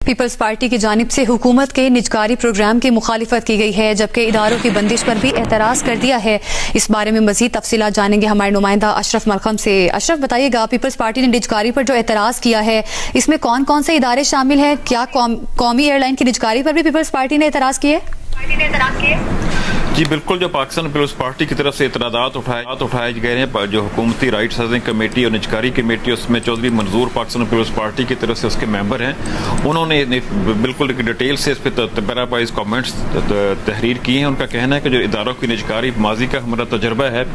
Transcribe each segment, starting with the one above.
Peoples party की जानिब से हुकूमत के निजकारी प्रोग्राम की मुखालिफत की गई है, जबकि इदारों की बंदिश पर भी एतराज़ कर दिया है। इस बारे में मजीद तफसीलात जानेंगे हमारे नुमाइंदा अशरफ मलखम से। अशरफ, बताइएगा, पीपल्स पार्टी ने निजकारी पर जो एतराज़ किया है, इसमें कौन कौन से इदारे शामिल हैं? क्या कौमी एयरलाइन की निजकारी पर भी पीपल्स पार्टी ने एतराज़ किए? जी बिल्कुल, जो पाकिस्तान पीपल्स पार्टी की तरफ से इतराज़ात उठाए गए हैं, जो हुकूमती राइट्स हाउसिंग कमेटी और निजकारी कमेटी, उसमें चौधरी मंजूर पाकिस्तान पीपल्स पार्टी की तरफ से उसके मेंबर हैं, उन्होंने बिल्कुल डिटेल से इस पर पैरावाइज कमेंट्स तहरीर किए हैं। उनका कहना है कि जो इदारों की निजकारी माजी का हमारा तजर्बा है,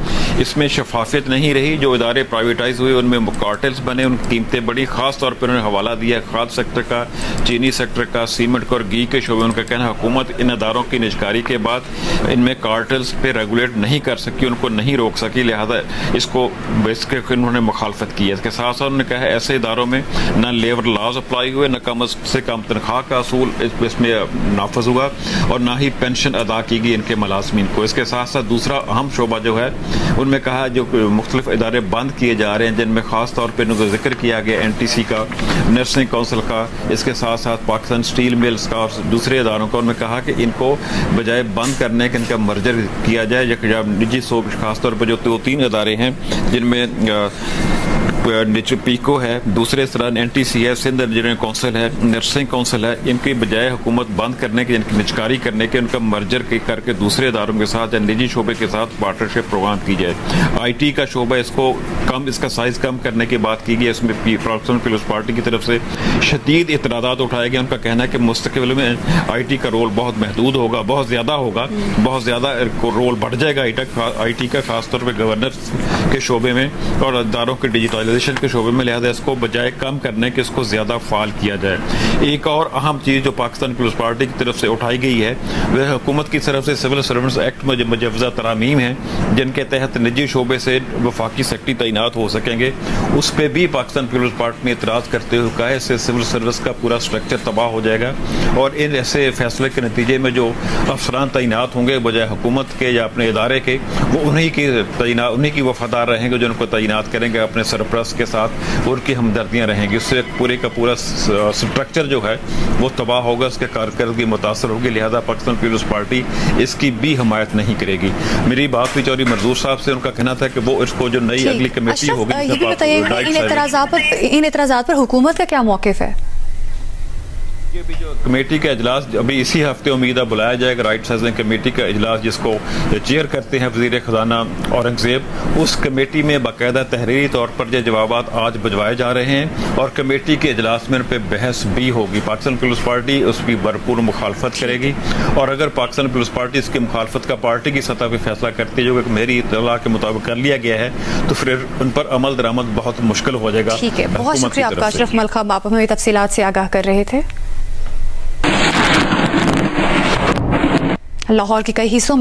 इसमें शफाफियत नहीं रही। जो इदारे प्राइवेटाइज हुए उनमें कार्टेल्स बने, उनकी कीमतें बढ़ी। खास तौर पर उन्होंने हवाला दिया खाद सेक्टर का, चीनी सेक्टर का, सीमेंट का और घी के शोबे। उनका कहना है हुकूमत इन इदारों की निजकारी के बाद इनमें कार्टेल्स पे रेगुलेट नहीं कर सकी, उनको नहीं रोक सकी, लिहाजा इसको बेसिकली उन्होंने मुखालफत की है। इसके साथ साथ उन्होंने कहा है ऐसे इदारों में न लेबर लॉज अप्लाई हुए, न कम से कम तनख्वाह का असूल इसमें नाफज हुआ और ना ही पेंशन अदा की गई इनके मुलाजमीन को। इसके साथ साथ दूसरा अहम शोबा जो है, उनमें कहा जो मुख्तलिफ इदारे बंद किए जा रहे हैं, जिनमें खास तौर पर उनका जिक्र किया गया NTC का, नर्सिंग काउंसिल का, इसके साथ साथ पाकिस्तान स्टील मिल्स का और दूसरे इदारों का। उन्होंने कहा कि इनको बजाय बंद करने के इनका मर्जर किया जाए। निजी शोब खासतौर पर जो 2-3 इदारे हैं, जिनमें पीको है, दूसरे तरह NTC है, सिंध इंजीनियरिंग काउंसिल है, नर्सिंग काउंसिल है, इनकी बजाय हुकूमत बंद करने के, इनकी निजकारी करने के, उनका मर्जर करके दूसरे इदारों के साथ या निजी शोबे के साथ पार्टनरशिप प्रोग्राम की जाए। IT का शोबा, इसको इसका साइज कम करने की बात की गई। इसमें पाकिस्तान पीपल्स पार्टी की तरफ से शदीद इतराज़ात उठाए गए। उनका कहना है कि मुस्तकबिल में IT का रोल बहुत महदूद होगा, बहुत ज़्यादा रोल बढ़ जाएगा IT का, खासतौर पर गवर्नर के शोबे में और इदारों के डिजिटलाइजेशन के शोबे में। लिहाजा इसको बजाय कम करने के इसको ज्यादा फाल किया जाए। एक और अहम चीज जो पाकिस्तान पीपल्स पार्टी की तरफ से उठाई गई है, वह हुकूमत की तरफ से सिविल सर्वेंट्स एक्ट में मुजवजा तरामीम है, जिनके तहत निजी शोबे से वफाकी सेक्रेटरी तैनात हो सकेंगे। उस पर भी पाकिस्तान पीपल्स पार्टी ने इतराज करते हुए कहा है इससे सिविल सर्विस का पूरा स्ट्रक्चर तबाह हो जाएगा और इन ऐसे फैसले के नतीजे में जो अफसरान तैनात होंगे बजाय हुकूमत के या अपने इदारे के, वो उन्हीं की वफादार रहेंगे जो उनको तैनात करेंगे अपने सरपरस्त के साथ, उनकी हमदर्दियां रहेंगी। उससे पूरे का पूरा स्ट्रक्चर जो है वो तबाह होगा, उसके कारकर्दगी मुतासर होगी। लिहाजा पाकिस्तान पीपल्स पार्टी इसकी भी हमायत नहीं करेगी। मेरी बात भी चौधरी मंजूर साहब से, उनका कहना था कि वो इसको जो नई अगली कमेटी होगी, ये भी बताइएगा इन एतराज़ात पर हुकूमत का क्या मौक़िफ़ है? ये भी जो कमेटी का इजलास अभी इसी हफ्ते उम्मीद है बुलाया जाएगा, राइट्स हाउसिंग कमेटी का इजलास जिसको चेयर करते हैं वज़ीर ख़जाना औरंगज़ेब। उस कमेटी में बाकायदा तहरीरी तौर पर ये जवाबात आज भिजवाए जा रहे हैं और कमेटी के इजलास में उन पर बहस भी होगी। पाकिस्तान पीपल्स पार्टी उसकी भरपूर मुखालफत करेगी और अगर पाकिस्तान पीपल्स पार्टी इसकी मुखालफत का पार्टी की सतह पर फैसला करती है, जो मेरी इत्तला के मुताबिक कर लिया गया है, तो फिर उन पर अमल दरामद बहुत मुश्किल हो जाएगा। ठीक है, बहुत शुक्रिया आपका अशरफ मलखम, आप हमें तफसीलात से आगाह कर रहे थे। लाहौर के कई हिस्सों में